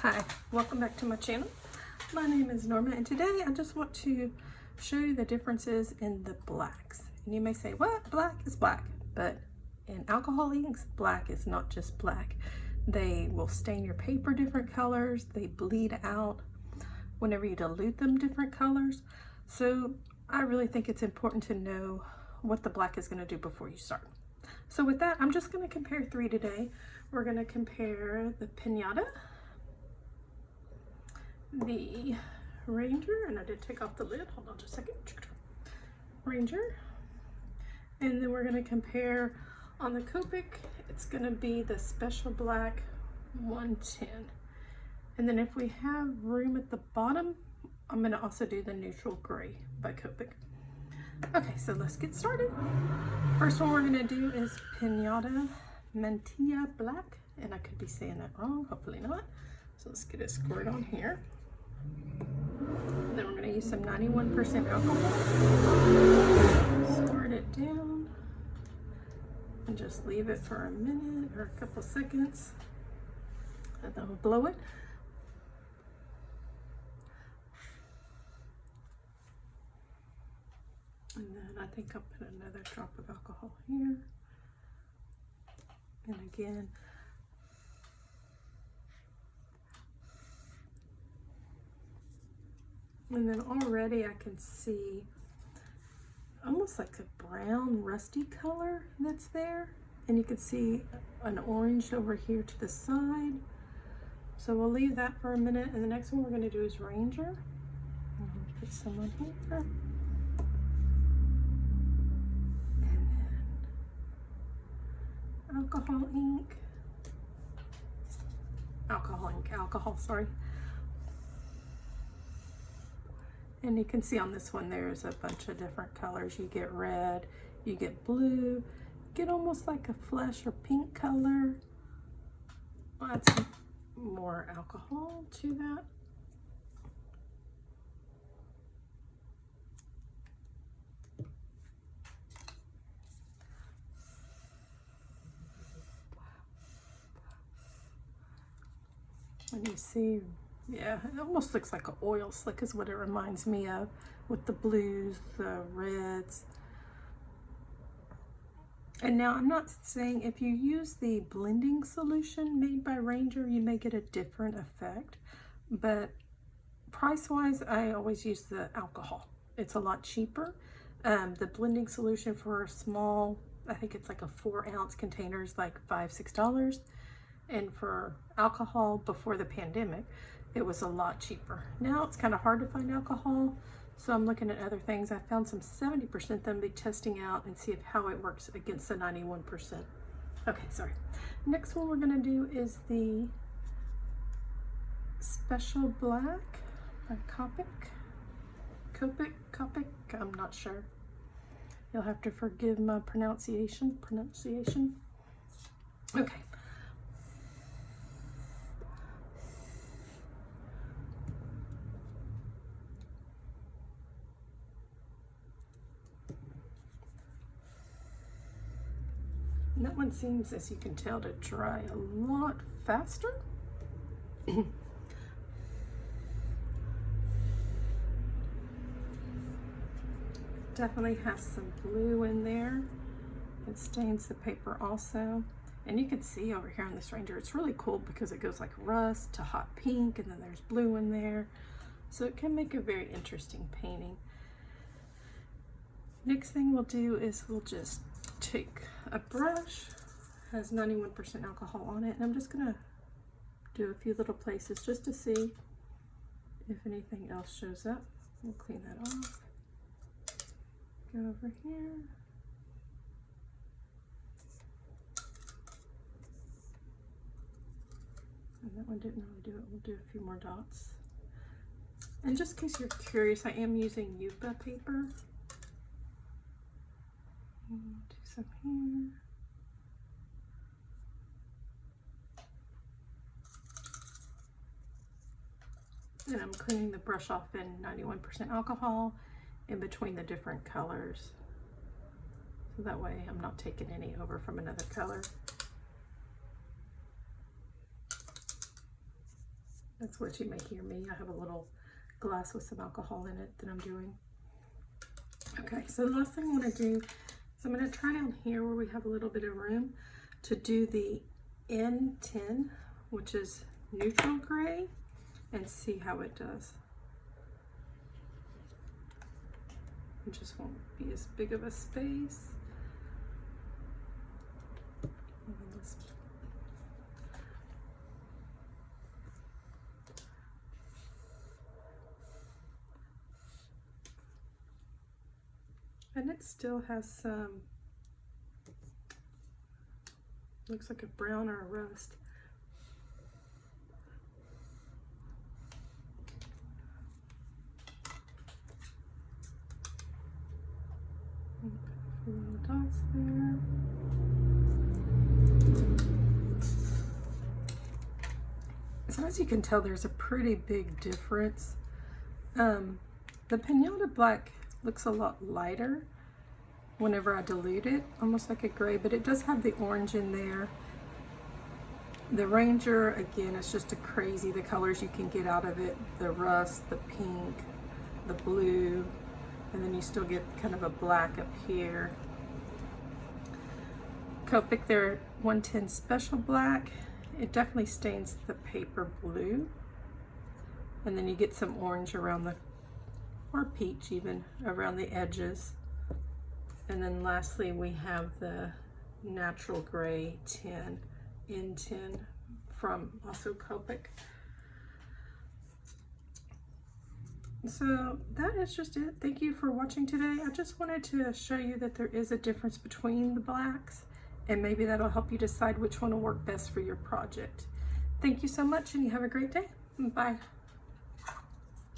Hi, welcome back to my channel. My name is Norma and today I just want to show you the differences in the blacks. And you may say, what? Black is black. But in alcohol inks, black is not just black. They will stain your paper different colors. They bleed out whenever you dilute them different colors. So I really think it's important to know what the black is going to do before you start. So with that, I'm just going to compare three today. We're going to compare the Piñata, the Ranger, and I did take off the lid, hold on just a second, Ranger, and then we're going to compare on the Copic, it's going to be the Special Black 110, and then if we have room at the bottom, I'm going to also do the Neutral Gray by Copic. Okay, so let's get started. First one we're going to do is Piñata Mantilla Black, and I could be saying that wrong, hopefully not. So let's get it squared on here. Then we're going to use some 91% alcohol. Squirt it down and just leave it for a minute or a couple seconds, and then we'll blow it. And then I think I'll put another drop of alcohol here. And again, and then already I can see almost like a brown rusty color that's there. And you can see an orange over here to the side. So we'll leave that for a minute. And the next one we're going to do is Ranger. Put some on here. And then alcohol, sorry. And you can see on this one there's a bunch of different colors. You get red, you get blue, you get almost like a flesh or pink color. I'll add some more alcohol to that. And you see, yeah, it almost looks like an oil slick is what it reminds me of, with the blues, the reds. And now I'm not saying if you use the blending solution made by Ranger, you may get a different effect, but price-wise, I always use the alcohol. It's a lot cheaper. The blending solution for a small, I think it's like a 4-ounce container is like $5–6. And for alcohol before the pandemic, it was a lot cheaper. Now it's kind of hard to find alcohol, so I'm looking at other things. I found some 70% that I'm be testing out and see how it works against the 91%. Okay, sorry. Next one we're gonna do is the Special Black by Copic, I'm not sure. You'll have to forgive my pronunciation. Okay. And that one seems, as you can tell, to dry a lot faster. Definitely has some blue in there. It stains the paper also. And you can see over here on this Ranger, it's really cool because it goes like rust to hot pink, and then there's blue in there. So it can make a very interesting painting. Next thing we'll do is we'll just take a brush, has 91% alcohol on it, and I'm just gonna do a few little places just to see if anything else shows up. We'll clean that off. Go over here. And that one didn't really do it. We'll do a few more dots. And just in case you're curious, I am using yupo paper. Do some here. And I'm cleaning the brush off in 91% alcohol in between the different colors. So that way I'm not taking any over from another color. That's what you may hear me. I have a little glass with some alcohol in it that I'm doing. Okay, so the last thing I want to do is I'm going to try down here where we have a little bit of room to do the N10, which is neutral gray, and see how it does. It just won't be as big of a space. And it still has some, looks like a brown or a rust. Put a few little dots there. So as you can tell, there's a pretty big difference. The Piñata black looks a lot lighter whenever I dilute it, almost like a gray, but it does have the orange in there. The Ranger, again, it's just a crazy, the colors you can get out of it, the rust, the pink, the blue, and then you still get kind of a black up here. Copic, their 110 special black, it definitely stains the paper blue, and then you get some orange around the, or peach even, around the edges. And then lastly, we have the natural gray 10 N10 from also Copic. So that is just it. Thank you for watching today. I just wanted to show you that there is a difference between the blacks, and maybe that'll help you decide which one will work best for your project. Thank you so much, and you have a great day. Bye.